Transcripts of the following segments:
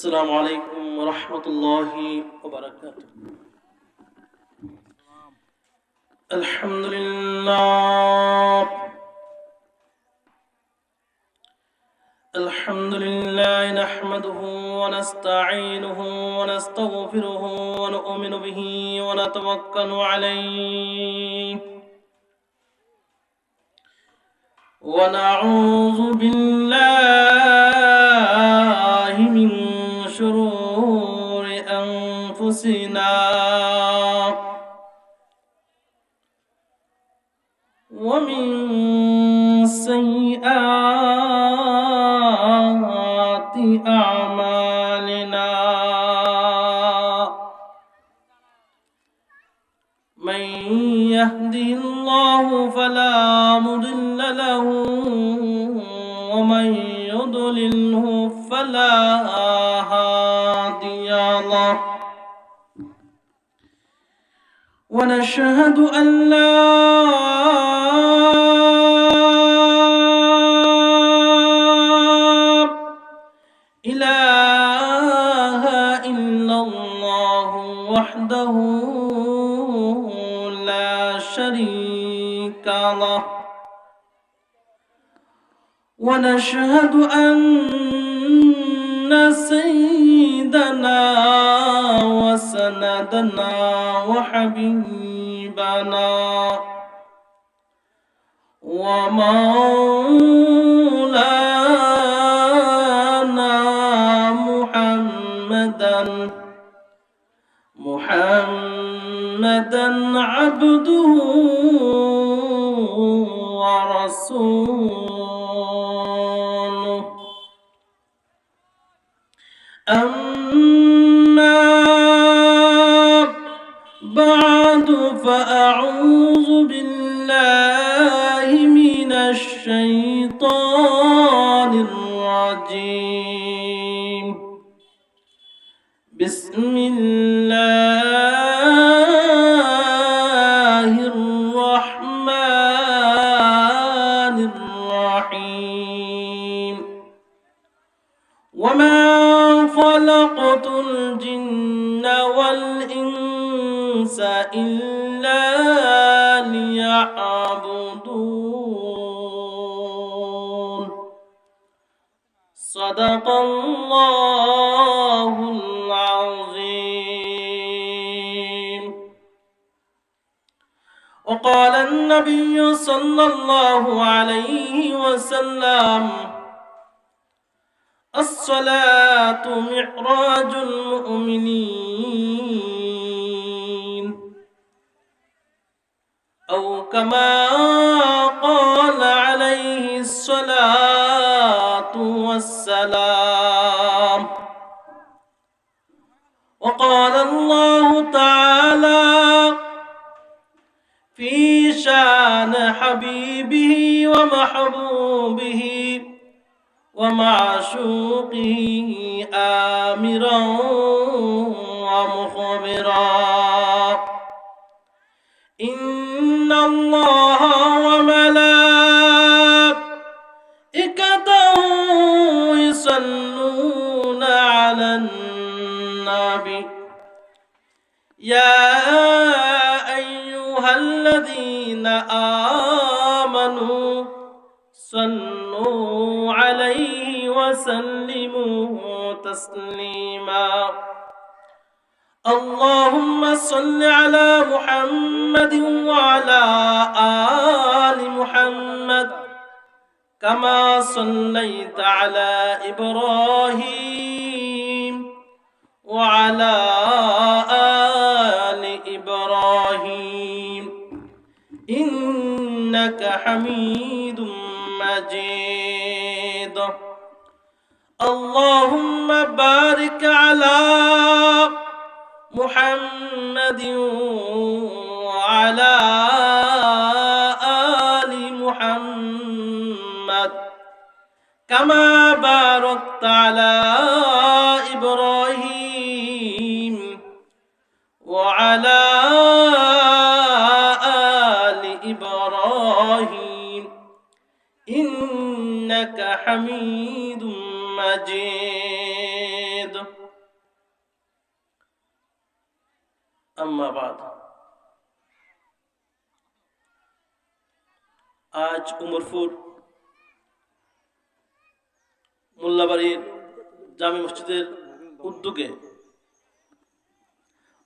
السلام عليكم ورحمة الله وبركاته. الحمد لله نحمده ونستعينه ونستغفره ونؤمن به ونتوكل عليه ونعوذ بالله من شرور أنفسنا ومن سيئات أعمالنا من يهده الله فلا مضل له ومن يضلله فلا هادي له ونشهد أن لا إله إلا الله وحده لا شريك له ونشهد أن سيدنا وسندنا وحبيبنا ومولانا محمدا عبده ورسوله أما بعد فأعوذ بالله من الشيطان الرجيم بسم الله الرحمن الرحيم وما خلقت الجن والإنس إلا ليعبدون صدق الله العظيم. وقال النبي صلى الله عليه وسلم الصلاة معراج المؤمنين أو كما قال عليه الصلاة والسلام. وقال الله تعالى في شان حبيبه ومحبوبه ومعشوقه آمرا ومخبرا إن الله وملائكته يصلون على النبي يا أيها الذين آمنوا صلوا عليه وسلموا تسليما. اللهم صل على محمد وعلى آل محمد كما صليت على إبراهيم وعلى آل إبراهيم إنك حميد مجيد. اللهم بارك على محمد وعلى آل محمد كما باركت على إبراهيم وعلى آل إبراهيم إنك حميد مجيد. আম্মা বাদ। আজ উমরপুর মোল্লাবাড়ির জামে মসজিদের উদ্যোগে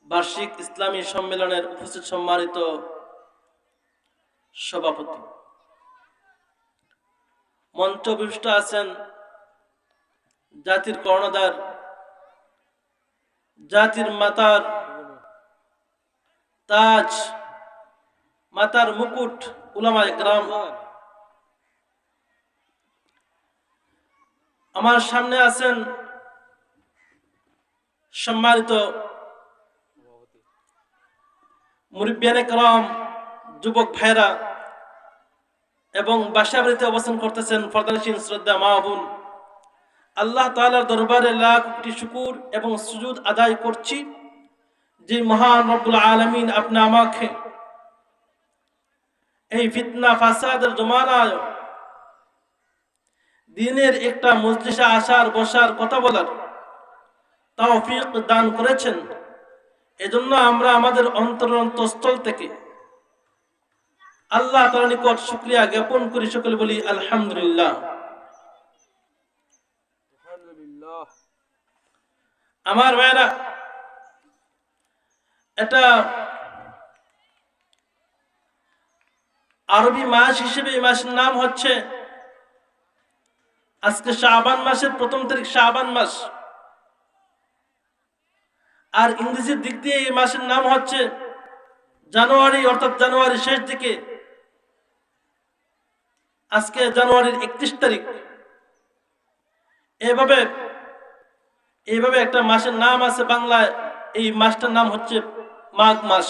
বার্ষিক ইসলামী সম্মেলনের উপস্থিত সম্মানিত সভাপতি, মঞ্চ বিশিষ্ট আছেন জাতির কর্ণধার, জাতির মাতার তাজ, মাতার মুকুট উলামায়ে কেরাম। আমার সামনে আছেন সম্মানিত মুরব্বিয়ানে কেরাম, যুবক ভাইরা এবং বাসাবাড়িতে অবস্থান করতেছেন ফরদানশীন শ্রদ্ধা মা বোন। আল্লাহ তাআলার দরবারে লাখ কোটি শুকর এবং সুজুদ আদায় করছি যে মহান রব্বুল আলামিন আপনি আমাকে এই ফিতনা ফাসাদের জমানায় দিনের একটা মজলিসে আসার, বসার, কথা বলার তৌফিক দান করেছেন। এজন্য আমরা আমাদের অন্তরস্থল থেকে আল্লাহ তাআলার নিকট শুকরিয়া জ্ঞাপন করি। সকলে বলি আলহামদুলিল্লাহ। আমার ভাইরা, এটা আরবি মাস হিসেবে এই মাসের নাম হচ্ছে, আজকে শাবান মাসের প্রথম তারিখ, শাবান মাস। আর ইংরেজির দিক দিয়ে এই মাসের নাম হচ্ছে জানুয়ারি, অর্থাৎ জানুয়ারি শেষ দিকে। আজকে জানুয়ারির 31 তারিখ। এইভাবে একটা মাসের নাম আছে বাংলায়। এই মাসটার নাম হচ্ছে মাঘ মাস।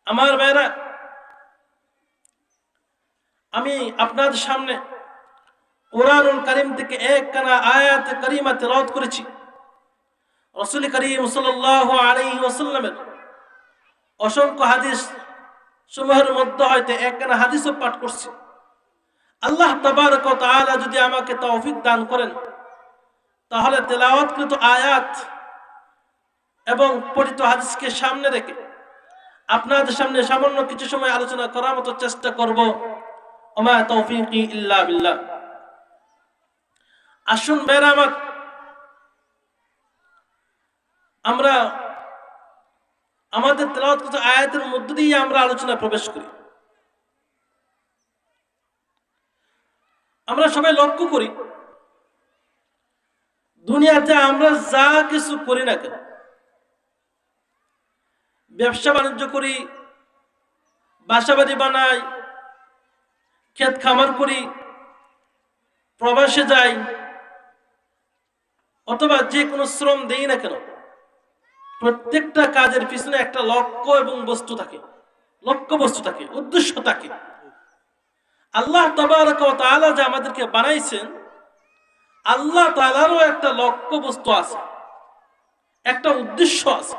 আমার ভাইরা, আমি আপনাদের সামনে কোরআনুল কারীম থেকে একখানা আয়াত কারীমা তেলাওয়াত করেছি। রাসূল করিম সাল্লাল্লাহু আলাইহি ওয়াসাল্লামের অসংখ্য হাদিস সমূহের মধ্যে হইতে একখানা হাদিসও পাঠ করছি। আল্লাহ তাবারক ওয়া তাআলা যদি আমাকে তৌফিক দান করেন, তাহলে তেলাওয়াতকৃত আয়াত এবং পঠিত হাদিসকে সামনে রেখে আপনাদের সামনে সামান্য কিছু সময় আলোচনা করার মতো চেষ্টা করব। ওমা তৌফিকি ইল্লা বিল্লাহ। আসুন ভাইরা আমার, আমরা আমাদের তেলাওয়াতকৃত আয়াতের মধ্য দিয়ে আমরা আলোচনা প্রবেশ করি। আমরা সবাই লক্ষ্য করি, দুনিয়াতে আমরা যা কিছু করি না কেন, ব্যবসা বাণিজ্য করি, বাসাবাড়ি বানাই, ক্ষেত খামার করি, প্রবাসে যাই, অথবা যে কোনো শ্রম দেই না কেন, প্রত্যেকটা কাজের পিছনে একটা লক্ষ্য এবং বস্তু থাকে, লক্ষ্য বস্তু থাকে, উদ্দেশ্য থাকে। আল্লাহ তাবারক ওয়া তাআলা যে আমাদেরকে বানাইছেন, আল্লাহ তাআলারও একটা লক্ষ্য বস্তু আছে, একটা উদ্দেশ্য আছে।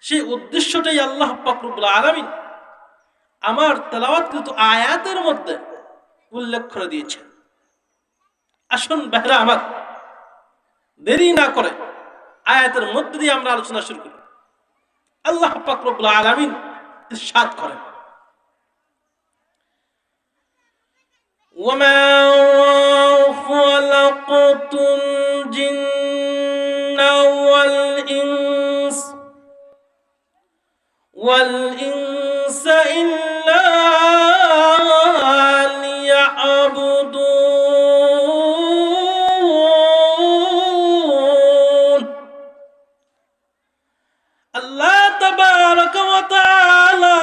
সেই উদ্দেশ্যটাই আল্লাহ পাক রব্বুল আলামিন আমার তেলাওয়াতকৃত আয়াতের মধ্যে উল্লেখ করে দিয়েছেন। আসুন ভাইরা আমার, দেরি না করে আয়াতের মধ্যে দিয়ে আমরা আলোচনা শুরু করি। আল্লাহ পাক রব্বুল আলামিন ইরশাদ করেন, ওয়ামা খালাকতুল জিন্না ওয়াল ইনসা ইল্লা লিয়াবুদুন। আল্লাহ তাবারক ওয়া তাআলা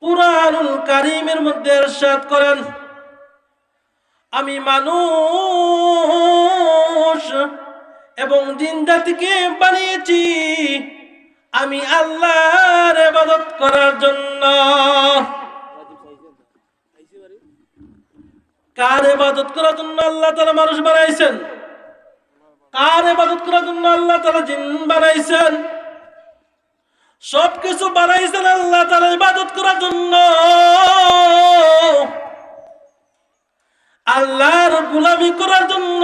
কুরআনুল কারীমের মধ্যে ইরশাদ করেন, আমি মানুষ এবং জিন জাতিকে বানিয়েছি আমি আল্লাহর ইবাদত করার জন্য। কার ইবাদত করার জন্য আল্লাহ তাআলা মানুষ বানাইছেন? কার ইবাদত করার জন্য আল্লাহ তাআলা জিন বানাইছেন? সবকিছু বানাইছেন আল্লাহ তাআলা ইবাদত করার জন্য। আল্লাহর গোলামি করার জন্য,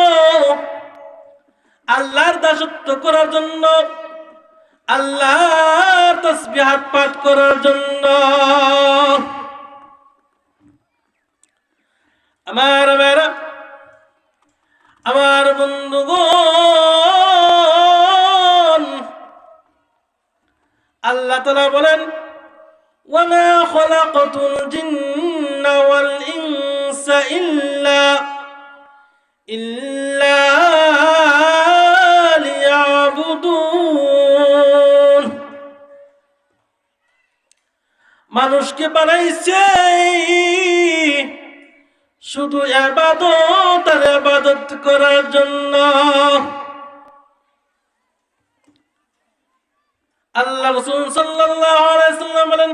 আল্লাহর দাসত্ব করার জন্য, আল্লাহর তাসবিহাত পাঠ করার জন্য। আমার মেয়েরা, আমার বন্ধুগণ, আল্লাহ তাআলা বলেন, ওয়ামা খালাকাতুল জিন্না ওয়াল ইনসা ইল্লা লিয়াবুদুন। মানুষকে বানাইছে শুধু ইবাদত আর ইবাদত করার জন্য। আল্লাহ রাসূল সাল্লাল্লাহু আলাইহি ওয়াসাল্লাম বলেন,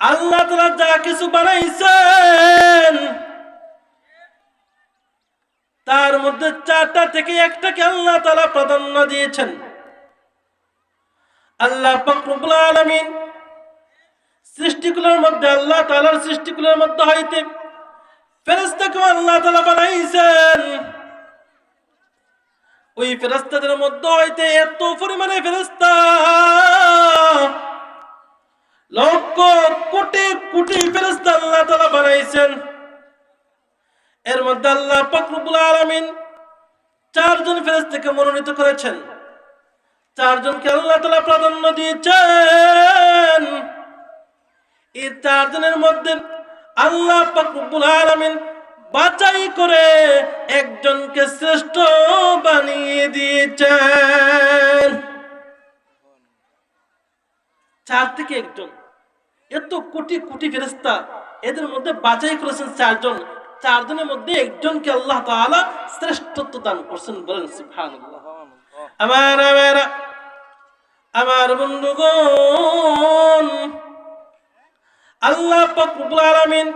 আল্লাহ তাআলা যা কিছু বানাইছেন তার মধ্যে চারটা থেকে একটাকে আল্লাহ তাআলা প্রাধান্য দিয়েছেন। আল্লাহ পাক রব্বুল আলামিন সৃষ্টিগুলোর মধ্যে, আল্লাহ তাআলার সৃষ্টিগুলোর মধ্যে হইতে ফেরেশতাকে আল্লাহ তাআলা বানাইছেন। ওই ফেরেশতাদের মধ্যে হইতে এত পরিমাণে ফেরেশতা, লক্ষ কোটি কোটি ফেরেশতা আল্লাহ তাআলা বানাইছেন। এর মধ্যে আল্লাহ পাক রব্বুল আলামিন চারজন ফেরেশতাকে মনোনীত করেছেন, চারজনকে আল্লাহ তাআলা প্রাধান্য দিয়েছেন। এই চারজনের মধ্যে আল্লাহ পাক রব্বুল আলামিন বাছাই করে একজনকে শ্রেষ্ঠ বানিয়ে দিয়েছেন। চার থেকে একজন, এত কোটি কোটি ফেরেশতা, এদের মধ্যে বাছাই করেছেন চারজন। চারজনের মধ্যে একজনকে আল্লাহ তাআলা শ্রেষ্ঠত্ব দান করছেন। বলেন সুবহানাল্লাহ। আমার বন্ধুগণ, আল্লাহ পাক রব্বুল আলামিন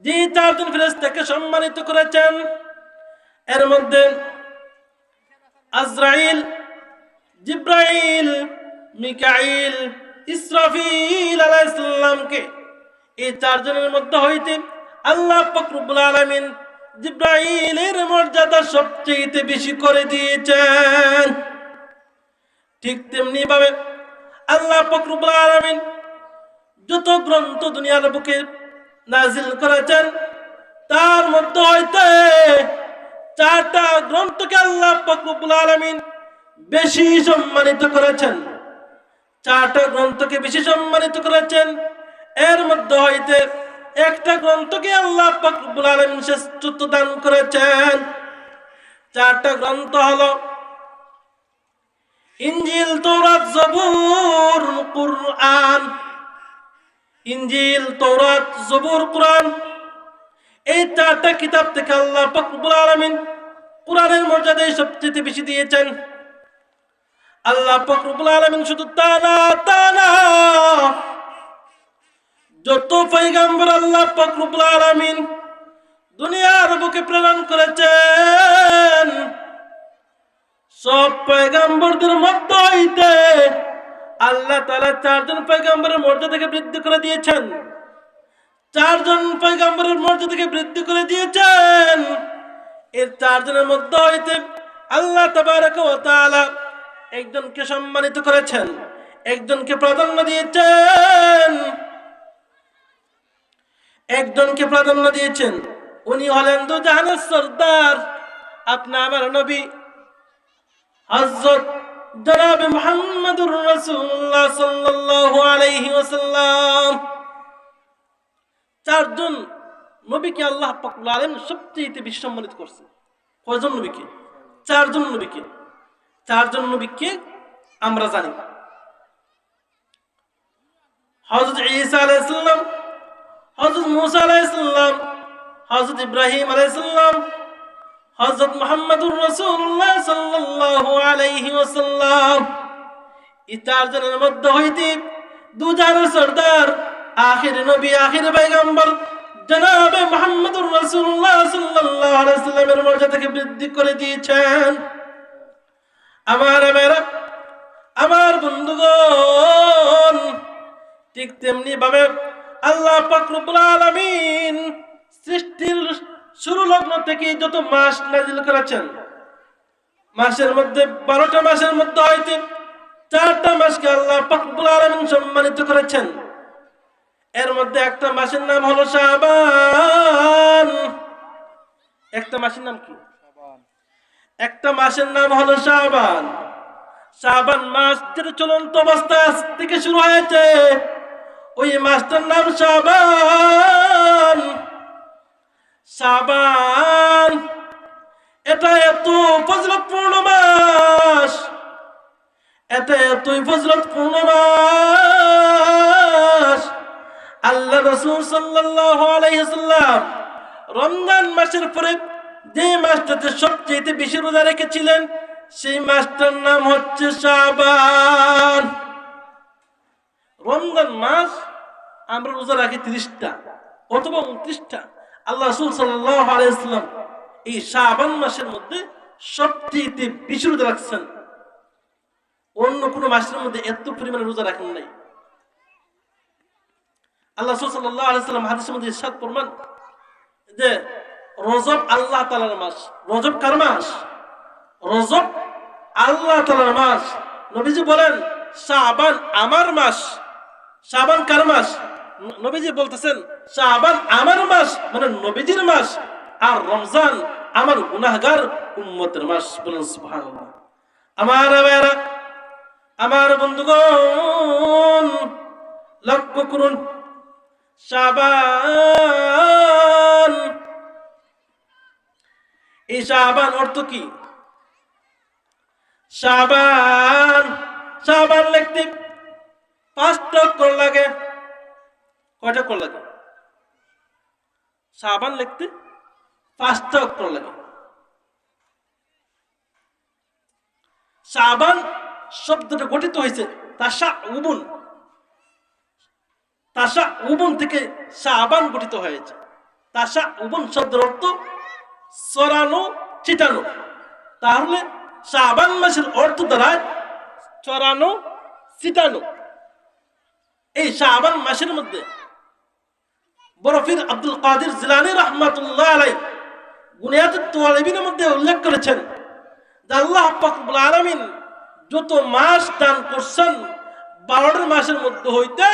যে চারজন ফেরেশতাকে সম্মানিত করেছেন, এর মধ্যে আজরাইল, জিব্রাইল, মিকাইল, ইসরাফিল আলাইহিস সালামকে, এই চারজনের মধ্যে হইতে আল্লাহ পাক রব্বুল আলামিন জিব্রাইলের মর্যাদা সবচেয়ে বেশি করে দিয়েছেন। ঠিক তেমনি ভাবে আল্লাহ পাক রব্বুল আলামিন যত গ্রন্থ দুনিয়ার বুকে নাজিল করেছেন, তার মধ্যে হইতে চারটা গ্রন্থকে আল্লাহ পাক রব্বুল আলামিন বেশি সম্মানিত করেছেন। চারটা গ্রন্থকে বেশি সম্মানিত করেছেন। এর মধ্যে হইতে একটা গ্রন্থকে আল্লাহ পাক রব্বুল আলামিন শ্রেষ্ঠত্ব দান করেছেন। চারটা গ্রন্থ হলো ইনজিল, তাওরাত, জবুর, কুরআন। ইনজিল, তাওরাত, জবুর, কুরআন, এই চারটা কিতাব থেকে আল্লাহ পাক রব্বুল আলামিন কুরআনের মর্যাদা সবচেয়ে বেশি দিয়েছেন। আল্লাহ পাক রব্বুল আলামিন শুধু তা না, যত পয়গম্বর আল্লাহ পাক রব্বুল আলামিন দুনিয়ার বুকে প্রেরণ করেছেন, সব পয়গম্বরদের মধ্যে হইতে আল্লাহ তাআলা চারজন পয়গম্বরের মর্যাদাকে বৃদ্ধি করে দিয়েছেন। চারজন পয়গম্বরের মর্যাদাকে বৃদ্ধি করে দিয়েছেন। এর চারজনের মধ্যে হইতে আল্লাহ তাবারাকা ওয়া তাআলা একজনকে সম্মানিত করেছেন, একজনকে প্রাধান্য দিয়েছেন, একজনকে প্রাধান্য দিয়েছেন। উনি হলেন দু জাহানের সরদার, আপনি আমার নবী হযরত জনাবে মুহাম্মদুর রাসূলুল্লাহ সাল্লাল্লাহু আলাইহি ওয়াসাল্লাম। চারজন নবীকে আল্লাহ পাক রব্বুল আলামিন সবচেয়ে বেশি সম্মানিত করছেন। কয়জন নবীকে? চারজন নবীকে। চারজন নবীকে আমরা জানি। হযরত ঈসা আলাইহিস সালাম, হযরত মুসা আলাইহিস সালাম, হযরত ইব্রাহিম আলাইহিস সালাম, হযরত মুহাম্মদুর রাসূলুল্লাহ সাল্লাল্লাহু আলাইহি ওয়াসাল্লাম। এই চারজনের মধ্যে হইতে দুজাহানের সরদার, আখির নবী, আখির পয়গম্বর জনাবে মুহাম্মদুর রাসূলুল্লাহ সাল্লাল্লাহু আলাইহি ওয়াসাল্লামের মর্যাদাকে বৃদ্ধি করে দিয়েছেন। আমার বন্ধুগণ, ঠিক তেমনি ভাবে আল্লাহ পাক রব্বুল আলামিন সৃষ্টির শুরু লগ্ন থেকে যত মাস নাজিল করেছেন, মাসের মধ্যে 12টা মাসের মধ্যে হইতে 4টা মাসকে আল্লাহ পাক রব্বুল আলামিন সম্মানিত করেছেন। এর মধ্যে একটা মাসের নাম হলো শাবান। একটা মাসের নাম কি? একটা মাসের নাম হলো শাবান। শাবান মাস যেটা চলন্ত অবস্থায় আজ থেকে শুরু হয়েছে, ওই মাসটার নাম শাবান। শাবান এটা এত ফজিলতপূর্ণ মাস, এটা এতই ফজিলতপূর্ণ মাস, আল্লাহ রাসূল সাল্লাল্লাহু আলাইহি ওয়াসাল্লাম রমজান মাসের পরে যে মাসটাতে সবচেয়ে বেশি রোজা রেখেছিলেন, সেই মাসটার নাম হচ্ছে শাবান। রমজান মাস আমরা রোজা রাখি 30টা অথবা 29টা। আল্লাহ রাসূল সাল্লাল্লাহু আলাইহি ওয়াসাল্লাম এই শাবান মাসের মধ্যে সবচেয়ে বেশি রোজা রাখছেন। অন্য কোন মাসের মধ্যে এত পরিমাণে রোজা রাখেন নাই। আল্লাহ রাসূল সাল্লাল্লাহু আলাইহি ওয়াসাল্লাম হাদিসের মধ্যে ইরশাদ ফরমান যে রজব আল্লাহ তাআলার মাস। রজব কার মাস? রজব আল্লাহ তাআলার মাস। নবীজি বলেন শাবান আমার মাস। শাবান কার মাস? নবীজি বলতেছেন শাবান আমার মাস, মানে নবীজির মাস, আর রমজান আমার গুনাহগার উম্মতের মাস। বলেন সুবহানাল্লাহ। আমার ভাইরা, আমার বন্ধুগণ, লক্ষ্য করুন, শাবান, এই শাবান অর্থ কি? শাবান, শাবান লিখতে 5টা অক্ষর লাগে। কয়টা অক্ষর লাগে? শাবান লিখতে 5টা অক্ষর লাগে। শাবান শব্দটা গঠিত হয়েছে তাশাউবুন। তাশাউবুন থেকে শাবান গঠিত হয়েছে। তাশাউবুন শব্দের অর্থ চড়ানো, ছিটানো। তাহলে শাবান মাসের অর্থ দাঁড়ায় চড়ানো, ছিটানো। এই শাবান মাসের মধ্যে বরফির আব্দুল কাদের জিলানী রাহমাতুল্লাহ আলাইহি বুনিয়াতুত তাওয়ালিবিনের মধ্যে উল্লেখ করেছেন যে আল্লাহ পাক রব্বুল আলামিন যত মাস দান করছেন, 12 মাসের মধ্যে হইতে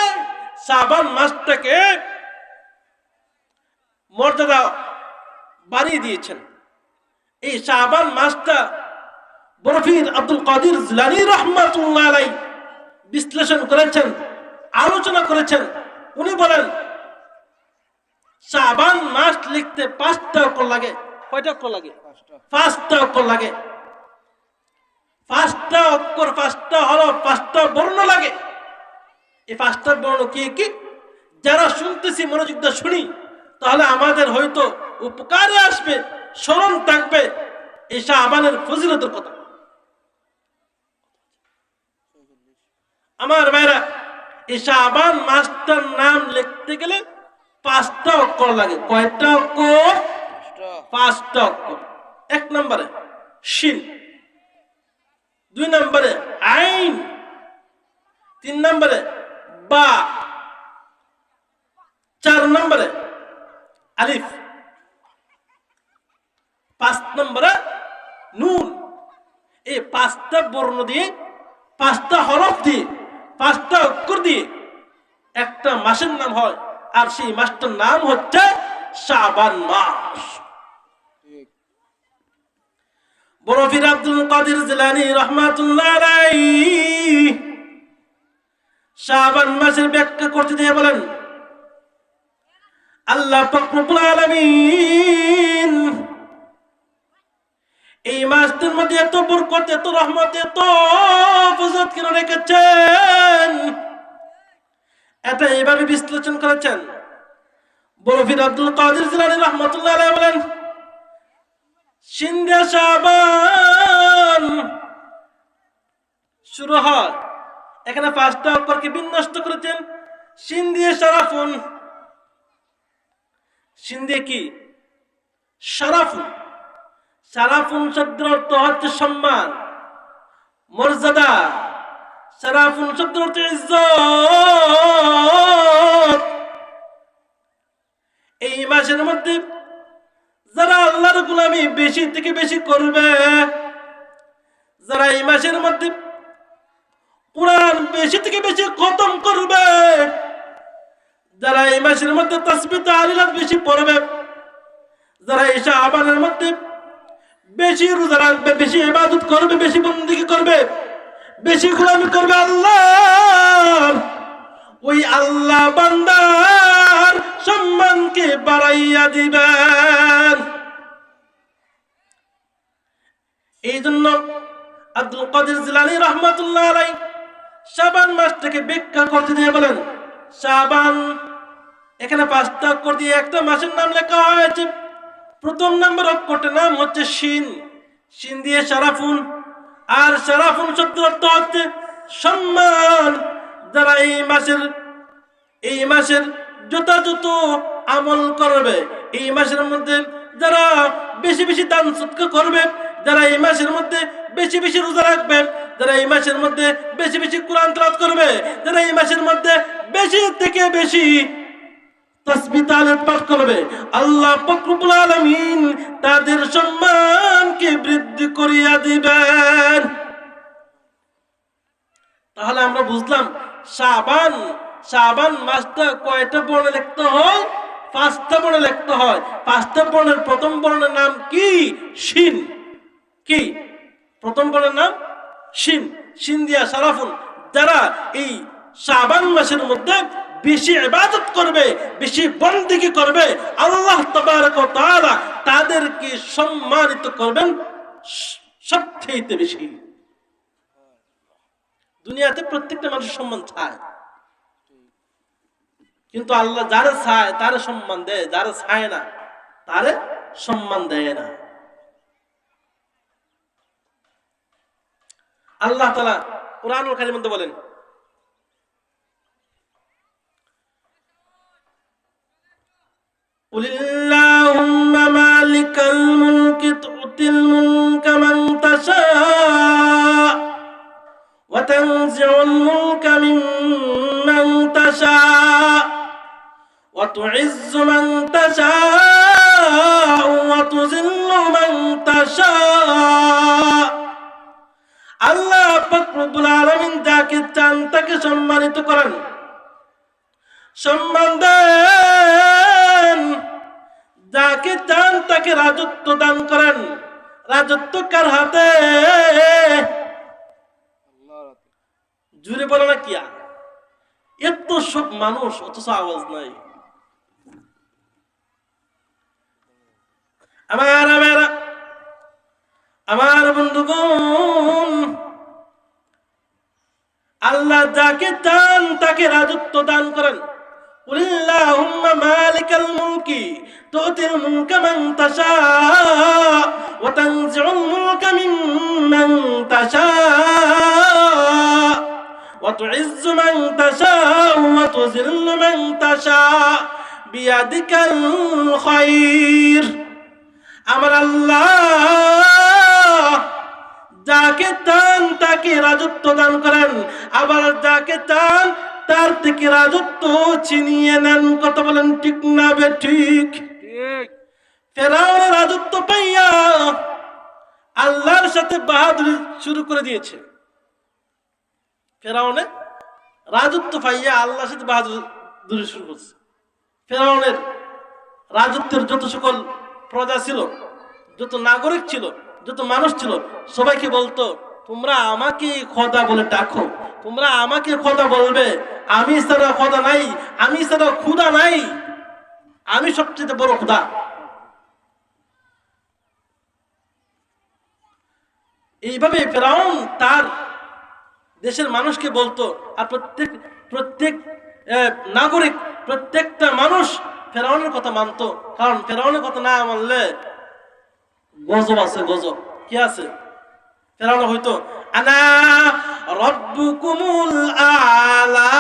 শাবান মাসটাকে মর্যাদা বাড়িয়ে দিয়েছেন। এই শাবান মাসটা বরফির আব্দুল কাদের জিলানী রাহমাতুল্লাহ আলাইহি বিশ্লেষণ করেছেন, আলোচনা করেছেন। উনি বলেন শাবান মাস লিখতে 5টা অক্ষর লাগে। কয়টা অক্ষর লাগে? 5টা অক্ষর লাগে। 5টা অক্ষর, 5টা হরফ, 5টা বর্ণ লাগে। এই 5টা বর্ণ কি কি? যারা শুনতেছি মনোযোগ দিয়ে শুনি, তাহলে আমাদের হয়তো উপকারে আসবে, স্মরণ থাকবে এই শাবানের ফজিলতের কথা। আমার ভাইরা, এই শাবান মাসটার নাম লিখতে গেলে 5টা অক্ষর লাগে। কয়টা অক্ষর? 5টা অক্ষর। 1 নম্বরে শিন, 2 নম্বরে আইন, 3 নম্বরে বা, 4 নম্বরে আলিফ, 5 নম্বরে নুন। এই 5টা বর্ণ দিয়ে, 5টা হরফ দিয়ে, 5টা অক্ষর দিয়ে একটা মাসের নাম হয়, আর সেই মাসটার নাম হচ্ছে শাবান মাস। বরফির আব্দুল কাদের জিলানী রাহমাতুল্লাহ আলাইহি শাবান মাসের ব্যাখ্যা করতে দিয়ে বলেন আল্লাহ পাক রব্বুল আলামিন এই মাসটার মধ্যে এত বরকত, এত রহমত, এত ফজিলত কেন রেখেছেন, এটা এইভাবে বিশ্লেষণ করেছেন। বরফির আব্দুল কাদের জিলানী রাহমাতুল্লাহ আলাইহি বলেন সিন্ধে শাবান শুরু হয়, এখানে 5টা অক্ষরকে বিন্যস্ত করেছেন। সিন্ধে শারাফুন, সিন্ধে কি? শারাফুন। শারাফুন শব্দের অর্থ হচ্ছে সম্মান, মর্যাদা। শারাফুন শব্দের অর্থ ইজ্জত। এই মাস মাসের মধ্যে যারা আল্লাহর গোলামি বেশি থেকে বেশি করবে, যারা এই মাসের মধ্যে কোরআন বেশি থেকে বেশি খতম করবে, যারা এই মাসের মধ্যে তাসবিহ তাহলিল বেশি পড়বে, যারা এই শাবানের মধ্যে বেশি রোজা রাখবে, বেশি ইবাদত করবে, বেশি বন্দেগী করবে, বেশি গোলামি করবে আল্লাহ, ওই আল্লাহ বান্দার সম্মানকে বাড়াইয়া দিবেন। এই জন্য আব্দুল কাদের জিলানী রাহমাতুল্লাহ আলাইহি শাবান মাসটাকে ব্যাখ্যা করতে দিয়ে বলেন, শাবান এখানে 5টা অক্ষর দিয়ে একটা মাসের নাম লেখা হয়েছে। প্রথম নম্বর অক্ষরটার নাম হচ্ছে শিন, শিন দিয়ে শারাফুন, আর শারাফুন শব্দের অর্থ হচ্ছে সম্মান। যারা এই মাসের যথাযথ আমল করবে, এই মাসের মধ্যে যারা বেশি বেশি দান সদকা করবে, যারা এই মাসের মধ্যে বেশি বেশি রোজা রাখবে, যারা এই মাসের মধ্যে বেশি বেশি কোরআন তেলাওয়াত করবে, যারা এই মাসের মধ্যে বেশি থেকে বেশি তাসবিহ তাহলিল পাঠ করবে, আল্লাহ পাক রব্বুল আলামিন তাদের সম্মানকে বৃদ্ধি করিয়া দিবেন। তাহলে আমরা বুঝলাম শাবান মাসটা কয়টা বর্ণে লিখতে হয়? 5টা বর্ণে লিখতে হয়। 5টা বর্ণের প্রথম বর্ণের নাম কি? শিন। কি প্রথম বর্ণের নাম? শিন, শিন দিয়া শারাফুন। যারা এই শাবান মাসের মধ্যে বেশি ইবাদত করবে, বেশি বন্দেগী করবে, আল্লাহ তাবারক ওয়া তাআলা তাদেরকে সম্মানিত করবেন সবথেকে বেশি। দুনিয়াতে প্রত্যেকটা মানুষ সম্মান চায়, কিন্তু আল্লাহ যারা চায় তারে সম্মান দেয়, যারা চায় না তারে সম্মান দেয় না। আল্লাহ তাআলা কুরআনুল কারীমের মধ্যে বলেন, কুলিল্লাহুম্মা মালিকাল মুলকি তু'তিল মুলকা মান তাশা ওয়া তানজি'ুল মুলকা মিম্মান তাশা ওয়া তু'ইজ্জু মান তাশা ওয়া তুযিল্লু মান তাশা। আল্লাহ পাক রব্বুল আলামিন যাকে চান তাকে সম্মানিত করেন, সম্মান দেন, যাকে চান তাকে রাজত্ব দান করেন। রাজত্ব কার হাতে? জুড়ে বলে না কিয়া? এত সব মানুষ অথচ আওয়াজ নাই। আমার বন্ধুগণ, আল্লাহ যাকে চান তাকে রাজত্ব দান করেন। কুলিল্লাহুম্মা মালিকাল মুলকি তু'তিল মুলকা মান তাশা ওয়া তানজি'ুল মুলকা মিম্মান তাশা ওয়া তু'ইজ্জু মান তাশা ওয়া তুযিল্লু মান তাশা বিয়াদিকাল খায়র। আমার আল্লাহ যাকে চান তাকে রাজত্ব দান করেন, আবার যাকে চান তার থেকে রাজত্ব ছিনিয়ে নেন। কথা বলেন ঠিক না বেঠিক? ফেরাউনের রাজত্ব পাইয়া আল্লাহর সাথে বাহাদুরি শুরু করে দিয়েছে। ফেরাউনে রাজত্ব পাইয়া আল্লাহর সাথে বাহাদুরি শুরু করছে। ফেরাউনের রাজত্বের যত সকল প্রজা ছিল, যত নাগরিক ছিল, যত মানুষ ছিল, সবাইকে বলতো, তোমরা আমাকে খোদা বলে ডাকো, তোমরা আমাকে খোদা বলবে, আমি ছাড়া খোদা নাই, আমি ছাড়া খুদা নাই, আমি সবচেয়ে বড় খোদা। এইভাবে ফেরাউন তার দেশের মানুষকে বলতো। আর প্রত্যেক নাগরিক, প্রত্যেকটা মানুষ ফেরাউনের কথা মানতো। কারণ ফেরাউনের কথা না মানলে গজব আছে। গজব কি আছে? ফেরাউন হয়তো আনা রাব্বুকুমুল আলা,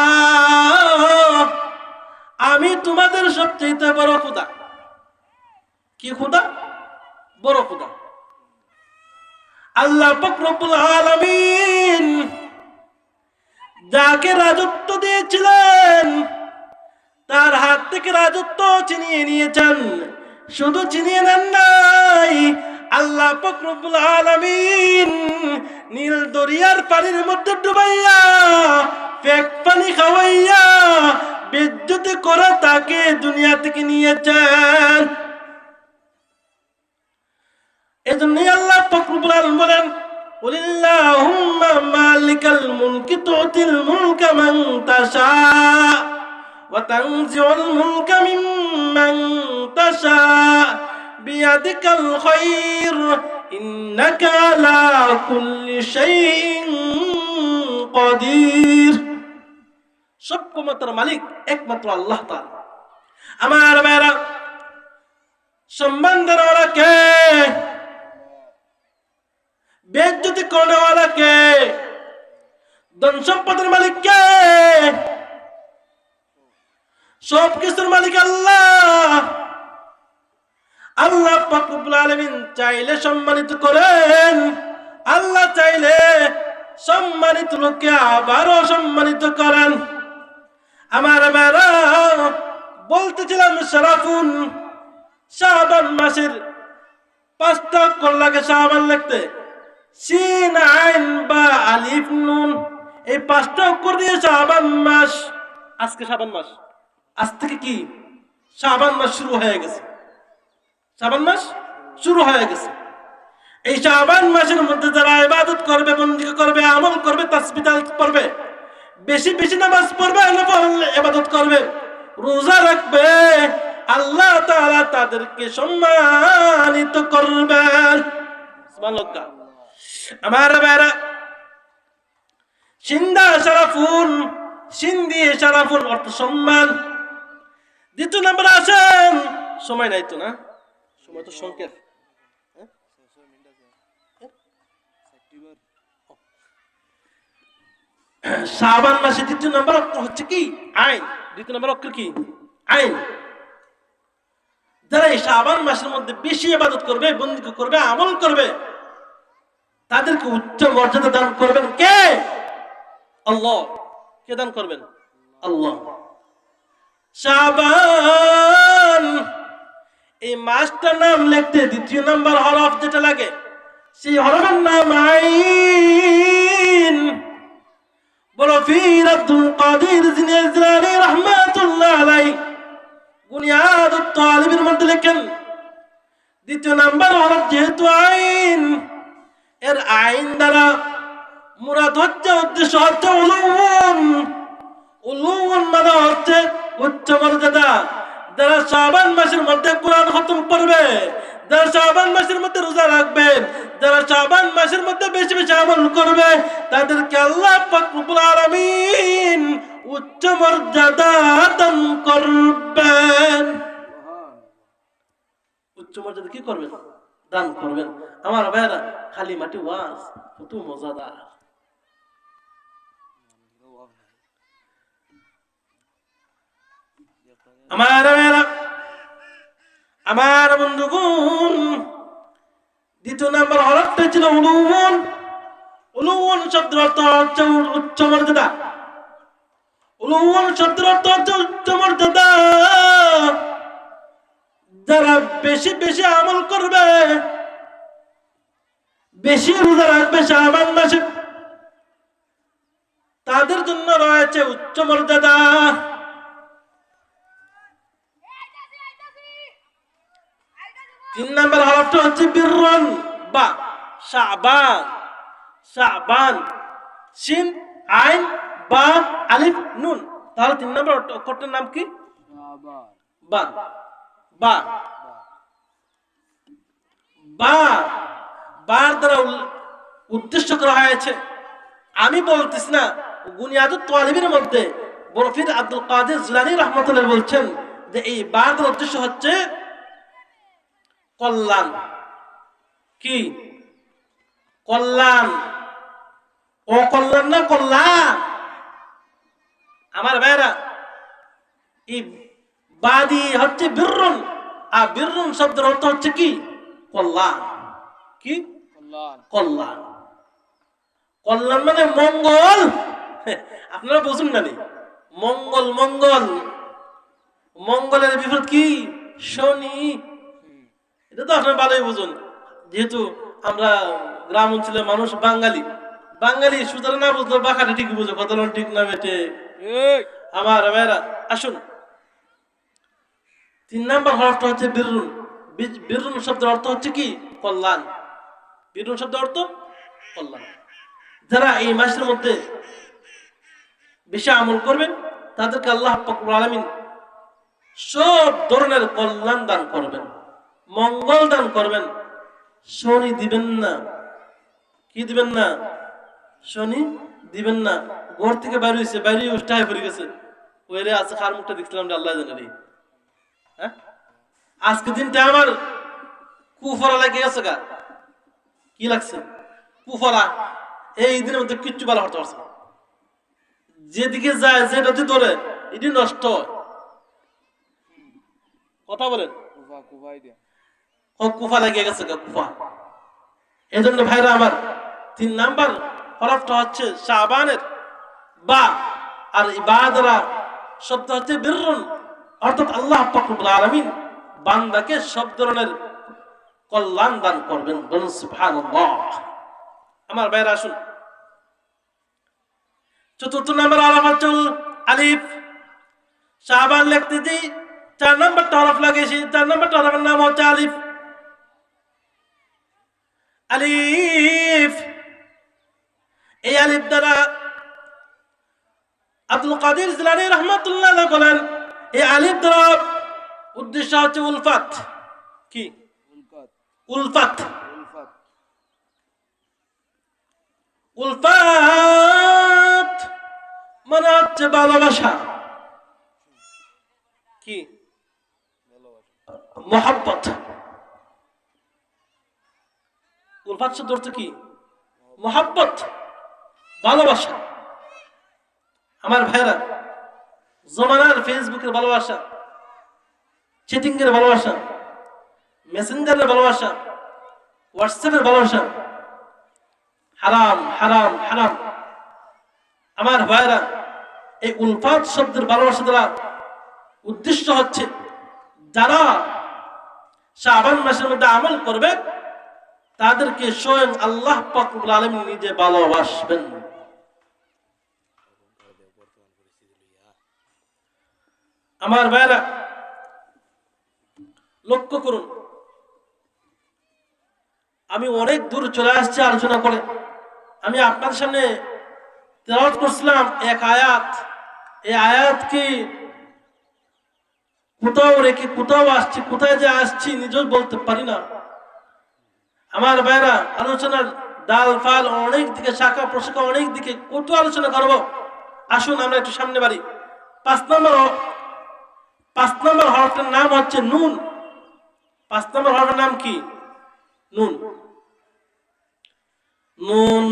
আমি তোমাদের সবচেয়ে বড় খোদা। কি খোদা? বড় খোদা। আল্লাহ পাক রব্বুল আলামিন যাকে রাজত্ব দিয়েছিলেন তার হাত থেকে রাজত্ব ছিনিয়ে নিয়েছেন। শুধু ছিনিয়ে নেন নাই, আল্লাহ পাক রব্বুল আলামিন নীল দরিয়ার পানির মধ্যে ডুবাইয়া ফেক পানি খাওয়াইয়া বিদ্যুৎ করে তাকে দুনিয়া থেকে নিয়েছেন। এজন্য আল্লাহ পাক রব্বুল আলামিন বলেন, কুলিল্লাহুম্মা মালিকাল মুলকি তুতিল মুলকা মান তাশা ওয়া তানজিউল মুলকা মিম্মান তাশা বিয়াদিকাল খায়র ইন্নাকা আলা কুল্লি শাইইন কাদির। সব ক্ষমতার মালিক একমাত্র আল্লাহ তাআলা। আমার ভাইরা, সম্মান দেওয়ালা কে? বেজ্জতি করেওয়ালা কে? ধন সম্পদের মালিক কে? সব কিছুর মালিক আল্লাহ। আল্লাহ পাক রব্বুল আলামিন চাইলে সম্মানিত করেন, আল্লাহ চাইলে সম্মানিত লোককে আবারও সম্মানিত করেন। আমার ভাইরা, বলতেছিলাম শরাফুন, শাবান মাসের 5টা অক্ষর লাগে শাবান লিখতে, সিন আইন বা আলিফ নুন, এই 5টা অক্ষর দিয়ে শাবান মাস। আজকে শাবান মাস, আজ থেকে কি শাবান মাস শুরু হয়ে গেছে। শাবান মাস শুরু হয়ে গেছে। এই শাবান মাসের মধ্যে যারা ইবাদত করবে, বন্দেগী করবে, আমল করবে, তাসবিহ তাহলিল পড়বে, বেশি বেশি নামাজ পড়বে, ইবাদত করবে, রোজা রাখবে, আল্লাহ তাআলা তাদেরকে সম্মানিত করবেন। সুবহানাল্লাহ। আমার ভাইরা, সিন্দা শারাফুন, সিন্ধি শারাফুন অর্থ সম্মান। দ্বিতীয় নম্বর আসেন, সময় নাই তো না, সময় তো সংক্ষেপ। শাবান মাসে দ্বিতীয় নম্বর অক্ষর হচ্ছে কি? আইন। দ্বিতীয় নম্বর অক্ষর কি? আইন। যারা এই শাবান মাসের মধ্যে বেশি ইবাদত করবে, বন্দেগী করবে, আমল করবে, তাদেরকে উচ্চ মর্যাদা দান করবেন কে? আল্লাহ। কে দান করবেন? আল্লাহ। শাবান এই মাসটার নাম লিখতে দ্বিতীয় নম্বর হরফ যেটা লাগে, সেই হরফের নাম আইন। বলো ফির আব্দুল কাদির জিলানী রাহমাতুল্লাহ আলাইহি বুনিয়াদুত তালিবের মধ্যে লেখেন, দ্বিতীয় নম্বর হরফ যেহেতু আইন, এর আইন দ্বারা মুরাদ হচ্ছে, উদ্দেশ্য হচ্ছে উলুউন। উলুউন মানে হচ্ছে উচ্চ মর্যাদা। যারা শাবান মাসের মধ্যে কোরআন খতম করবে, যারা শাবান মাসের মধ্যে রোজা রাখবে, যারা শাবান মাসের মধ্যে বেশি বেশি আমল করবে, তাদেরকে আল্লাহ পাক রব্বুল আলামিন উচ্চ মর্যাদা দান করবেন। উচ্চ মর্যাদা কি করবেন? দান করবেন। আমার ভাইরা, খালি মাটি ওয়াজ কত মজাদার। আমার ভাইরা, আমার বন্ধুগণ, দ্বিতীয় নম্বর হরফটা ছিল উলুউন। উলুউন শব্দের অর্থ হচ্ছে উচ্চ মর্যাদা। উলুউন শব্দের অর্থ হচ্ছে উচ্চ মর্যাদা। যারা বেশি বেশি আমল করবে, বেশি রোজা রাখবে শাবান মাসে, তাদের জন্য রয়েছে উচ্চ মর্যাদা। 3 নম্বর হরফটা হচ্ছে বিররন বা শাবান। শাবান, সিন আইন বা আলিফ নুন। তাহলে 3 নম্বর অক্ষরটার নাম কি? বা। বা বা বার দ্বারা উদ্দেশ্য করা হয়েছে। আমি বলতেছি না, বুনিয়াদুত তালিবের মধ্যে বরফির আব্দুল কাদের জিলানী রাহমাতুল্লাহ বলছেন যে এই বার দ্বারা উদ্দেশ্য হচ্ছে কল্যাণ। কি কল্যাণ? ও কল্যাণ না কল্যাণ। আমার ভাইরা, এই বাদি হচ্ছে বিররুন, আর বিররুন শব্দের অর্থ হচ্ছে কি? কল্যাণ। কি কল্যাণ? কল্যাণ মানে মঙ্গল। আপনারা বুঝুন না, মঙ্গল মঙ্গল মঙ্গলের বিপরীত কি? শনি। এটা তো আপনার ভালোই বুঝুন, যেহেতু আমরা গ্রাম অঞ্চলের মানুষ, বাঙালি বাঙালি সুতরাং না বুঝলো বাঁকাটা ঠিক বুঝো, কত ঠিক না বেটে। আমার ভাইরা আসুন, 3 নাম্বার হরফটা হচ্ছে বিরুন। বিরুন শব্দের অর্থ হচ্ছে কি? কল্যাণ। বিরুন শব্দের অর্থ কল্যাণ। যারা এই মাসের মধ্যে বেশি আমল করবেন তাদেরকে আল্লাহ পাক রব্বুল আলামিন সব ধরনের কল্যাণ দান করবেন, মঙ্গল দান করবেন। শনি দিবেন না। কি দিবেন না? শনি দিবেন না। ঘর থেকে বাইরে হয়েছে, বাইরে উষ্টায় পড়ে গেছে, ওইরে আছে খার মুখটা দেখছিলাম আল্লাহ জানে রে। হ্যাঁ, আজকে দিনটা আমার কুফরা লাগে গেছে গা। কি লাগছে? কুফরা। এই দিনের মধ্যে কিচ্ছু ভালো হতে পারছে না। যেদিকে যায়, যেটাতে ধরে এটি নষ্ট হয়। কথা বলেন, কুফা লাগিয়ে গেছে গা, কুফা। এই জন্য ভাইরা আমার 3 নাম্বার হরফটা হচ্ছে শাবানের বা, আর ইবাদরা শব্দ হচ্ছে বিররুন, অর্থাৎ আল্লাহ পাক রব্বুল আলামিন বান্দাকে সব ধরনের কল্যাণ দান করবেন। বলুন সুবহানাল্লাহ। আমার ভাইরা আসুন, 4th নাম্বার হরফ হচ্ছে আলিফ। শাবান লিখতে যে 4 নাম্বারটা হরফ লাগে, সেই 4 নাম্বারটা হরফের নাম হচ্ছে আলিফ। আলিফ, এই আলিফ দ্বারা আব্দুল কাদের জিলানী রাহমাতুল্লাহ আলাইহি বলেন, এই আলিফ দ্বারা উদ্দেশ্য হচ্ছে উলফাত। কি? উলফাত। উলফাত মানে হচ্ছে ভালোবাসা। কি? মোহাব্বত। উলফাত শব্দ অর্থ কি? মোহাব্বত, ভালোবাসা। আমার ভাইরা, জমানার ফেসবুকের ভালোবাসা, চ্যাটিং এর ভালোবাসা, মেসেঞ্জারের ভালোবাসা, হোয়াটসঅ্যাপের ভালোবাসা হারাম, হারাম, হারাম। আমার ভাইরা, এই উলফাত শব্দের ভালোবাসা দ্বারা উদ্দেশ্য হচ্ছে যারা শাবান মাসের মধ্যে আমল করবে তাদেরকে স্বয়ং আল্লাহ পাক রব্বুল আলামিন নিজে ভালোবাসবেন। আমার ভাইরা লক্ষ্য করুন, আমি অনেক দূর চলে আসছি আলোচনা করে। আমি আপনাদের সামনে তেলাওয়াত করছিলাম এক আয়াত। এই আয়াত কি কোথাও রেখে কোথাও আসছি, কোথায় যে আসছি নিজেও বলতে পারি না। আমার ভাইরা, আলোচনার ডাল ফাল অনেক দিকে, শাখা প্রশাখা অনেক দিকে, কত আলোচনা করবো। আসুন আমরা একটু সামনে বাড়ি। 5 নম্বর হরফটার নাম হচ্ছে নুন। 5 নম্বর হরফের নাম কি? নুন। নুন।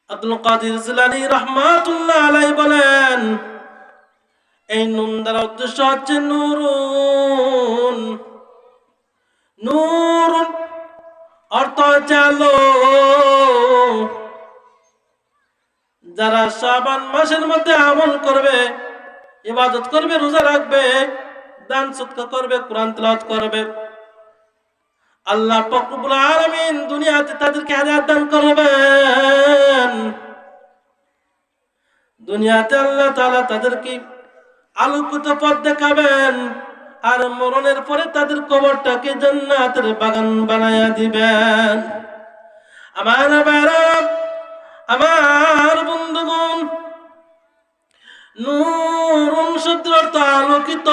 আব্দুল কাদের জিলানী রাহমাতুল্লাহ আলাইহি বলেন, এই নুন দ্বারা উদ্দেশ্য হচ্ছে নূরুন। নূরুন অর্থ হচ্ছে আলো। যারা শাবান মাসের মধ্যে আমল করবে, ইবাদত করবে, রোজা রাখবে, দান সদকা করবে, কোরআন তেলাওয়াত করবে, আল্লাহ পাক রব্বুল আলামিন দুনিয়াতে তাদেরকে হেদায়েত দান করবেন। দুনিয়াতে আল্লাহ তাআলা তাদেরকে আলোকিত পথ দেখাবেন, আর মরণের পরে তাদের কবরটাকে জান্নাতের বাগান বানায়া দিবেন। আমার বাবা, আমার বন্ধুগণ, নূরুন শব্দের অর্থ আলোকিত।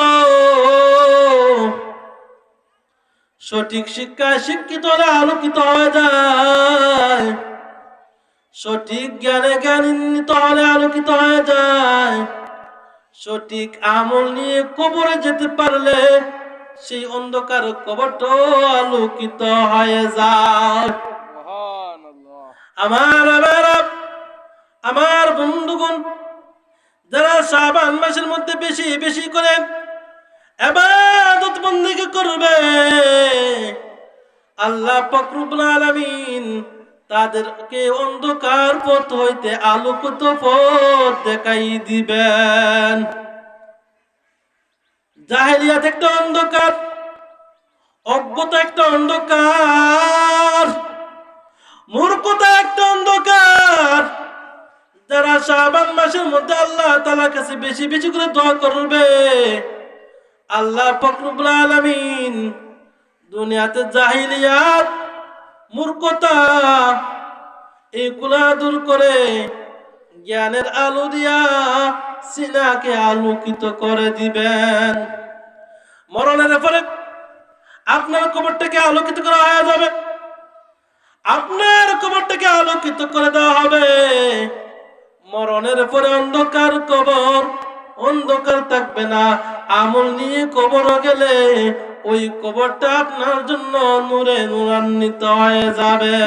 সঠিক শিক্ষায় শিক্ষিত হলে আলোকিত হয়ে যায়, সঠিক জ্ঞানে জ্ঞানান্বিত হলে আলোকিত হয়ে যায়, সঠিক আমল নিয়ে কবরে যেতে পারলে সেই অন্ধকার কবরটাও আলোকিত হয়ে যায়। আমার বন্ধুগণ, যারা শাবান মাসের মধ্যে বেশি বেশি করে ইবাদত বন্দেগী করবে, আল্লাহ পাক রব্বুল আলামিন তাদেরকে অন্ধকার পথ হইতে আলোকিত পথ দেখাই দিবেন। জাহেলিয়াত একটা অন্ধকার, অজ্ঞতা একটা অন্ধকার, মূর্খতা একটা অন্ধকার। যারা শাবান মাসের মধ্যে আল্লাহ তাআলার কাছে বেশি বেশি করে দোয়া করবে, আল্লাহ পাক রব্বুল আলামিন দুনিয়াতে জাহেলিয়াত, মূর্খতা এগুলা দূর করে জ্ঞানের আলো দিয়া সিনাকে আলোকিত করে দিবেন। মরণের পরে আপনার কবরটাকে আলোকিত করা হয়ে যাবে, আপনার কবরটাকে আলোকিত করে দেওয়া হবে। মরণের পরে অন্ধকার কবর, অন্ধকার থাকবে না। আমল নিয়ে কবর গেলে ওই কবরটা আপনার জন্য নূরে নূরান্বিত হয়ে যাবে।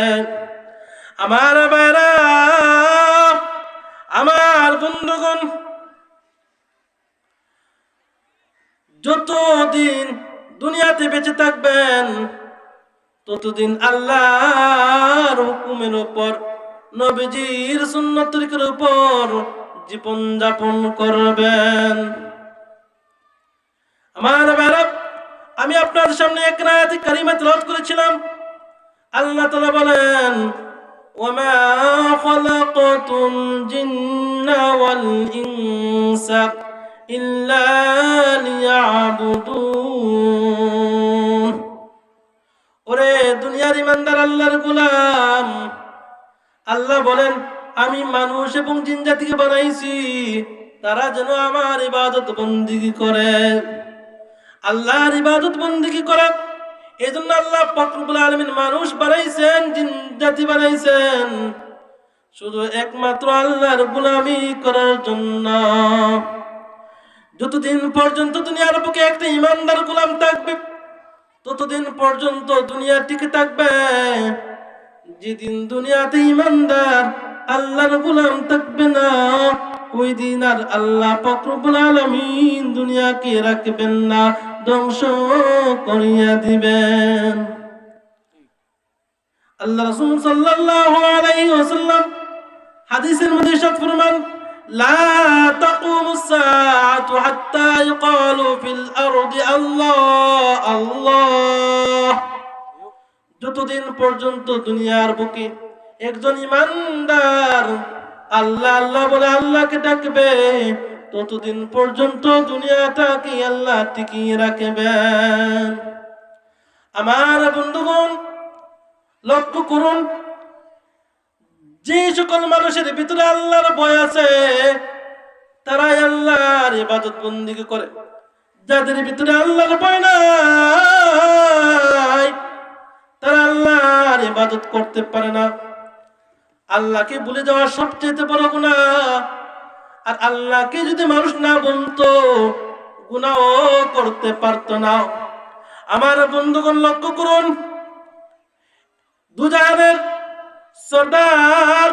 আমার ভাইরা, আমার বন্ধুগণ, যতদিন দুনিয়াতে বেঁচে থাকবেন ততদিন আল্লাহর হুকুমের উপর, নবীজির সুন্নাত তরিকার উপর জীবন যাপন করবেন। আমার ভাইরা, আমি আপনাদের সামনে এক আয়াত কারিমা তেলাওয়াত করেছিলাম। আল্লাহ তাআলা বলেন, ওয়ামা খালাকাতুল জিন্না ওয়াল ইনসা ইল্লা লিয়াবুদুন। ওরে দুনিয়ার ইমানদার আল্লাহর গোলাম, আল্লাহ বলেন আমি মানুষ এবং জিন জাতিকে বানাইছি তারা যেন আমার ইবাদত বন্দেগী করে, আল্লাহর ইবাদত বন্দেগী করে। এই জন্য আল্লাহ পাক রব্বুল আলামিন মানুষ বানাইছেন, জিন জাতি বানাইছেন শুধু একমাত্র আল্লাহর গোলামি করার জন্য। যতদিন পর্যন্ত দুনিয়ার বুকে একটা ইমানদার গোলাম থাকবে ততদিন পর্যন্ত দুনিয়া টিকে থাকবে। যেদিন দুনিয়াতে ইমানদার আল্লাহর গোলাম থাকবে না, ওই দিন আর আল্লাহ পাক রব্বুল আলামিন দুনিয়াকে রাখবেন না, ধ্বংস করিয়া দিবেন। আল্লাহ রাসূল সাল্লাল্লাহু আলাইহি ওয়াসাল্লাম হাদিসের মধ্যে ইরশাদ ফরমান, লা তাকুমুস সাআতু হাত্তা ইউকালু ফিল আরদি আল্লাহ আল্লাহ। যতদিন পর্যন্ত দুনিয়ার বুকে একজন ইমানদার আল্লাহ আল্লাহ বলে আল্লাহকে ডাকবে ততদিন পর্যন্ত দুনিয়াটাকে আল্লাহ টিকিয়ে রাখবেন। আমার বন্ধুগণ, লক্ষ্য করুন, যে সকল মানুষের ভিতরে আল্লাহর ভয় আছে তারাই আল্লাহর ইবাদত বন্দেগী করে। যাদের ভিতরে আল্লাহর ভয় নাই তারা আল্লাহর ইবাদত করতে পারে না। আল্লাহকে ভুলে যাওয়া সবচেয়ে বড় গুনাহ। আর আল্লাহকে যদি মানুষ না বলতো গুনাহ করতে পারতো না। আমার বন্ধুগণ লক্ষ্য করুন, দুজাহানের সরদার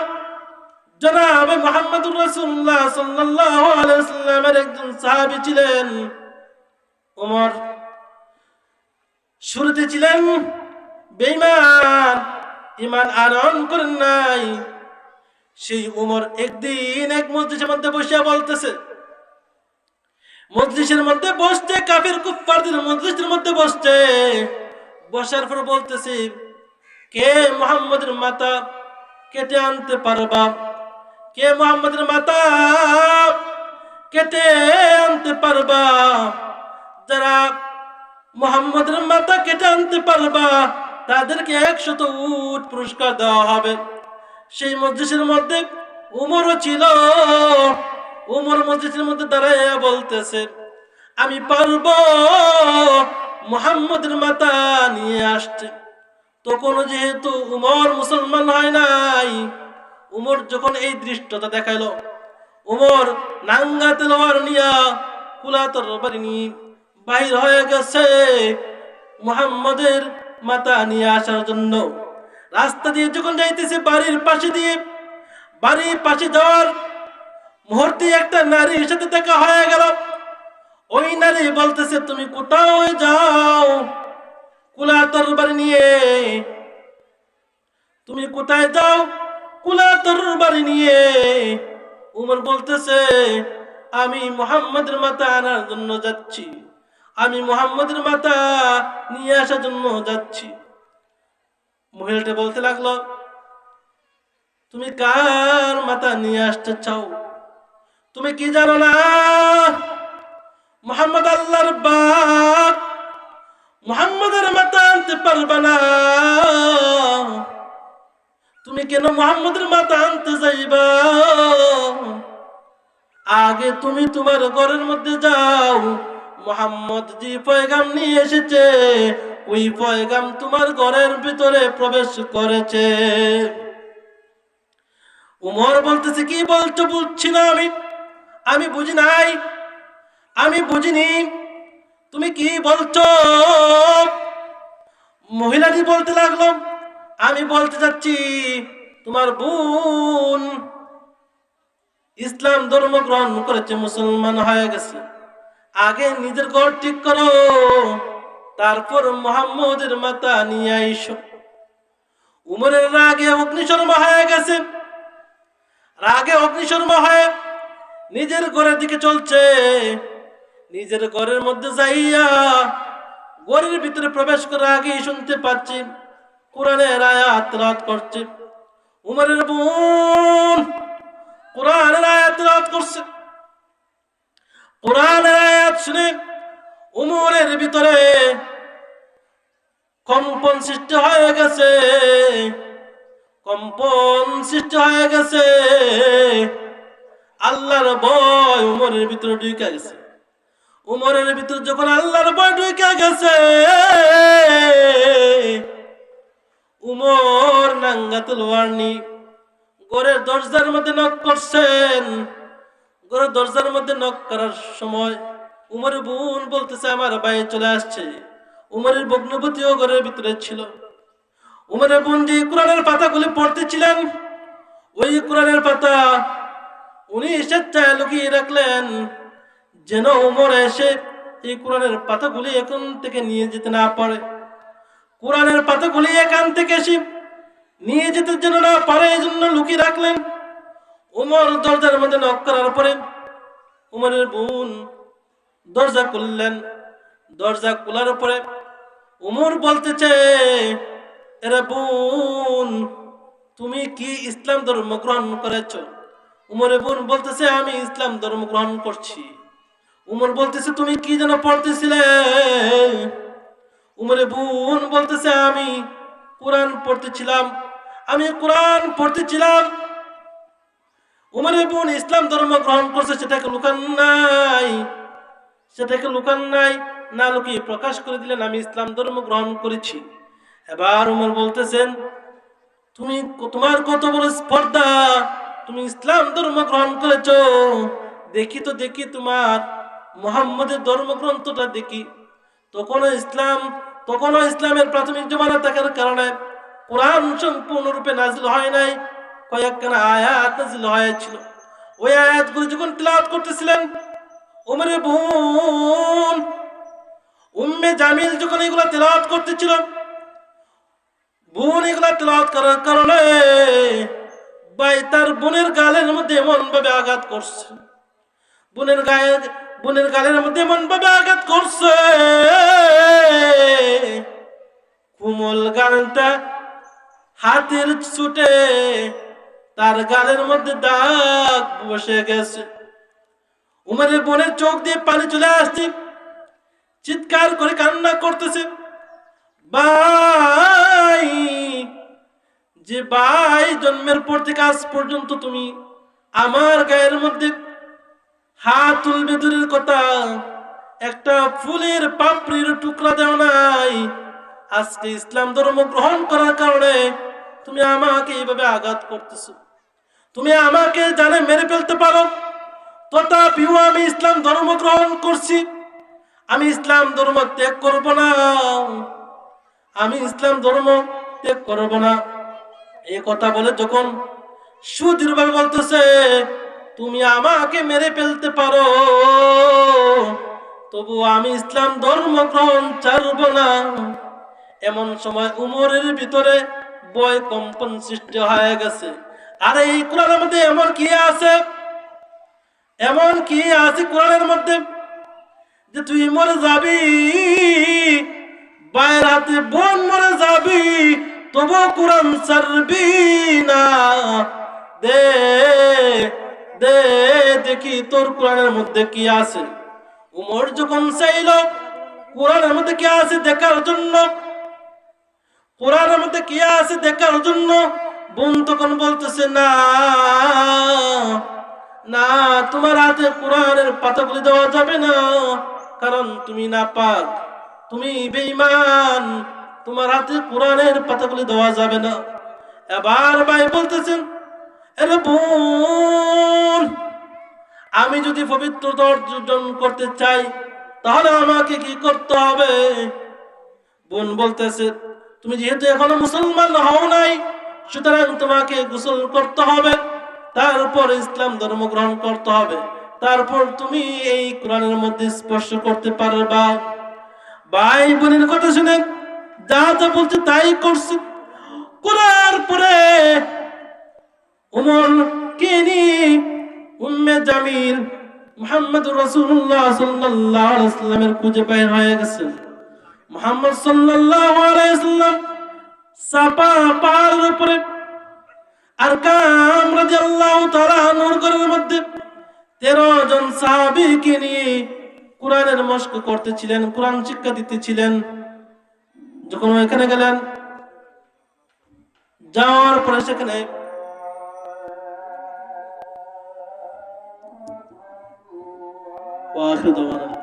জনাব মুহাম্মদুর রাসূলুল্লাহ সাল্লাল্লাহু আলাইহি ওয়াসাল্লামের একজন সাহাবী ছিলেন ওমর। শুরুতে ছিলেন বেঈমান, ঈমান আনয়ন করেন নাই। সেই ওমর একদিন এক মজলিসের মধ্যে বসে বলতেছে, মজলিসের মধ্যে বসতে, কাফির কুফফারদের মজলিসের মধ্যে বসতে, বসার পর বলতেছে, কে মুহাম্মদের মাথা কেটে আনতে পারবা? কে মুহাম্মদের মাথা কেটে আনতে পারবা? যারা মুহাম্মদের মাথা কেটে আনতে পারবা তাদেরকে 100 উট পুরস্কার দেওয়া হবে। সেই মজলিসের মধ্যে উমরও ছিল। উমর মজলিসের মধ্যে দাঁড়াইয়া বলতেছে, আমি পারবো মুহাম্মদের মাথা নিয়ে আসতে। তখন যেহেতু উমর মুসলমান হয় নাই, উমর যখন এই দৃশ্যটা দেখাইলো, উমর নাঙ্গা তলোয়ার নিয়া, কুলা তরবারি নিয়ে বাহির হয়ে গেছে মুহাম্মদের মাথা নিয়ে আসার জন্য। রাস্তা দিয়ে যখন যাইতেছে বাড়ির পাশে যাওয়ার মুহূর্তে একটা নারীর সাথে দেখা হয়ে গেল। ওই নারী বলতেছে, তুমি কোথায় যাও কুলা তরবারি নিয়ে? তুমি কোথায় যাও কুলা তরবারি নিয়ে? উমর বলতেছে, আমি মুহাম্মদের মাথা আনার জন্য যাচ্ছি। আমি মুহাম্মদের মাথা নিয়ে আসার জন্য যাচ্ছি। মহিলাটা বলতে লাগলো, তুমি কার মাথা নিয়ে আসতে চাও? তুমি কি জানো না মুহাম্মদ আল্লাহর বাপ? মুহাম্মদের মাথা আনতে পারবে না। তুমি কেন মুহাম্মদের মাথা আনতে যাইবা? আগে তুমি তোমার ঘরের মধ্যে যাও। মুহাম্মদ যে পয়গাম নিয়ে এসেছে ওই পয়গাম তোমার ঘরের ভিতরে প্রবেশ করেছে। উমর বলতেছে, কি বলছো? বুঝছি না, আমি বুঝি নাই, আমি বুঝিনি, তুমি কি বলছো? মহিলাটি বলতে লাগলো, আমি বলতে চাচ্ছি তোমার বোন ইসলাম ধর্ম গ্রহণ করেছে, মুসলমান হয়ে গেছে। আগে নিজের ঘর ঠিক করো, তারপর মুহাম্মদের মাথা নিয়ে আইসো। উমরের রাগে অগ্নিশর্মা হয়ে গেছে। রাগে অগ্নিশর্মা হয়ে নিজের ঘরের দিকে চলছে। নিজের ঘরের মধ্যে যাইয়া ঘরের ভিতরে প্রবেশ করার আগেই শুনতে পাচ্ছি কোরআনের আয়াত তেলাওয়াত করছে। উমরের বোন কোরআনের আয়াত তেলাওয়াত করছে। কোরআনের আয়াত শুনে উমরের ভিতরে কম্পন সৃষ্টি হয়ে গেছে, কম্পন সৃষ্টি হয়ে গেছে। আল্লাহর ভয় উমরের ভিতরে ঢুকে গেছে। উমরের ভিতরে যখন আল্লাহর ভয় ঢুকে গেছে, উমর নাঙ্গা তলোয়ার নিয়ে ঘরের দরজার মধ্যে নক করছেন। ঘরের দরজার মধ্যে নক করার সময় উমরের বোন বলতেছে, আমার ভাই চলে আসছে। উমরের ভগ্নপতিও ঘরের ভিতরে ছিল। উমরের বোন যে কোরআনের পাতাগুলি পড়তেছিলেন, ওই কোরআনের পাতা উনি স্বেচ্ছায় লুকিয়ে রাখলেন, যেন উমর এসে এই কোরআনের পাতাগুলি এখান থেকে নিয়ে যেতে না পারে। কোরআনের পাতাগুলি এখান থেকে এসে নিয়ে যেতে যেন না পারে, এই জন্য লুকিয়ে রাখলেন। উমর দরজার মধ্যে নক করার পরে উমরের বোন দরজা খুললেন। দরজা খোলার পরে উমর বলতেছে, এরে বোন, তুমি কি ইসলাম ধর্ম গ্রহণ করেছ? উমরের বোন বলতেছে, আমি ইসলাম ধর্ম গ্রহণ করছি। উমর বলতেছে, তুমি কি যেন পড়তেছিলে? উমরের বোন বলতেছে, আমি কোরআন পড়তেছিলাম, আমি কোরআন পড়তেছিলাম। উমরের বোন ইসলাম ধর্ম গ্রহণ করছে, সেটাকে লুকান নাই, সেটাকে লুকান নাই, না লুকিয়ে প্রকাশ করে দিলেন, আমি ইসলাম ধর্ম গ্রহণ করেছি। এবার উমর বলতেছেন, তুমি তোমার কত বড় স্পর্ধা, তুমি ইসলাম ধর্ম গ্রহণ করেছ। দেখি তো দেখি তোমার মুহাম্মদের ধর্মগ্রন্থটা দেখি। তখনও ইসলামের প্রাথমিক জমানা থাকার কারণে কোরআন সম্পূর্ণরূপে নাজিল হয় নাই, কয়েকখানা আয়াত নাজিল হয়েছিল। ওই আয়াতগুলো যখন তিলাওয়াত করতেছিলেন, উমরের বোন উম্মে জামিল যখন এগুলা তিলাওয়াত করতেছিল, বোন এগুলা তিলাওয়াত করার কারণে ভাই তার বোনের গালের মধ্যে এমন ভাবে আঘাত করছে, বোনের গালের মধ্যে এমন ভাবে আঘাত করছে, কোমল গালটা হাতের ছুটে তার গালের মধ্যে দাগ বসে গেছে। উমরের বোনের চোখ দিয়ে পানি চলে আসছে, চিৎকার করে কান্না করতেছে, ভাই, যে ভাই জন্মের পর থেকে আজ পর্যন্ত তুমি আমার গায়ের মধ্যে হাত তুলবে দূরের কথা, একটা ফুলের পাপড়ির টুকরা দেও নাই। আজকে ইসলাম ধর্ম গ্রহণ করার কারণে তুমি আমাকে এইভাবে আঘাত করতেছো। তুমি আমাকে জানে মেরে ফেলতে পারো, তথাপিও আমি ইসলাম ধর্ম গ্রহণ করছি। আমি ইসলাম ধর্ম ত্যাগ করব না, আমি ইসলাম ধর্ম ত্যাগ করব না। এই কথা বলে যখন সুদৃঢ়ভাবে বলতেছে, তুমি আমাকে মেরে ফেলতে পারো, তবু আমি ইসলাম ধর্ম গ্রহণ ছাড়ব না। এমন সময় উমরের ভিতরে ভয় কম্পন সৃষ্টি হয়ে গেছে। আরে এই কোরআনের মধ্যে এমন কি আছে, এমন কি আছে কোরআনের মধ্যে যে তুই মরে যাবি, বাইর হাতে বোন মরে যাবি, তবু কোরআন ছাড়বি না। দে দে দেখি তোর কোরআনের মধ্যে কি আছে। উমর যখন চাইল কোরআনের মধ্যে কি আছে দেখার জন্য, কোরআনের মধ্যে কি আছে দেখার জন্য, বোন তখন বলতেছে না না, তোমার হাতে কোরআনের পাতাগুলি দেওয়া যাবে না, কারণ তুমি নাপাক, তুমি বেঈমান, তোমার হাতে কোরআনের পাতাগুলি দেওয়া যাবে না। এবার ভাই বলতেছেন, আরে বোন, আমি যদি পবিত্রতা অর্জন করতে চাই তাহলে আমাকে কি করতে হবে? বোন বলতেছে, তুমি যেহেতু এখনো মুসলমান হও নাই, সুতরাং তোমাকে গোসল করতে হবে, তারপর ইসলাম ধর্ম গ্রহণ করতে হবে, তারপর তুমি এই কোরআনের মধ্যে স্পর্শ করতে পারবা। ভাই বোনের কথা শুনে যা যা বলছে তাই করছে। করার পরে উমর কেনি উম্মে জামিল মুহাম্মদুর রাসূলুল্লাহ সাল্লাল্লাহু আলাইহি ওয়াসাল্লামের খুঁজে বের হয়ে গেছেন। মুহাম্মদ সাল্লাল্লাহু আলাইহি ওয়াসাল্লাম সাফা পাহাড়ের উপরে আরকাম রাদিয়াল্লাহু তাআলা আনহুর ঘরের মধ্যে 13 জন সাহাবীকে নিয়ে কোরআনের মশক করতেছিলেন, কোরআন শিক্ষা দিতেছিলেন। যখন এখানে গেলেন, যাওয়ার পরে সেখানে ওয়াখির দাওয়ানা